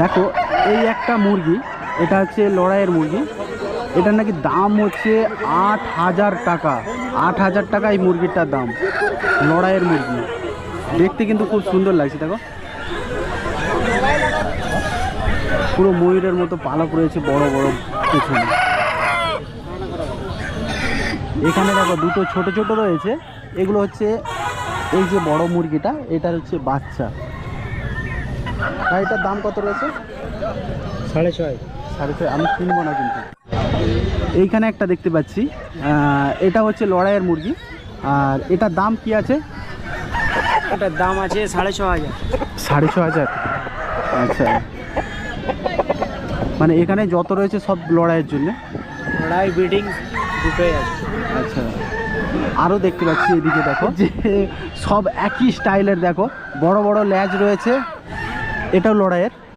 দেখো এই একটা মুরগি, এটা হচ্ছে লড়াইয়ের মুরগি, এটার নাকি দাম হচ্ছে 8,000 টাকা। 8,000 টাকা এই মুরগিটার দাম, লড়াইয়ের মুরগি। দেখতে কিন্তু খুব সুন্দর লাগছে, দেখো পুরো ময়ূরের মতো পালক রয়েছে বড় বড় পেছনে। এখানে দেখো দুটো ছোট ছোট রয়েছে, এগুলো হচ্ছে এই যে বড় মুরগিটা, এটা হচ্ছে বাচ্চা। আর এটার দাম কত রয়েছে? 6.5। 6.5। আমি কিনবো না কিন্তু। এইখানে একটা দেখতে পাচ্ছি, এটা হচ্ছে লড়াইয়ের মুরগি। আর এটার দাম কি আছে? এটার দাম আছে 6,500। 6,500। আচ্ছা, মানে এখানে যত রয়েছে সব লড়াইয়ের জন্য? লড়াই ব্রিডিং দুটোই আছে। আচ্ছা, আরও দেখতে পাচ্ছি এদিকে দেখো যে সব একই স্টাইলের, দেখো বড় বড় ল্যাজ রয়েছে, এটাও লড়াইয়ের।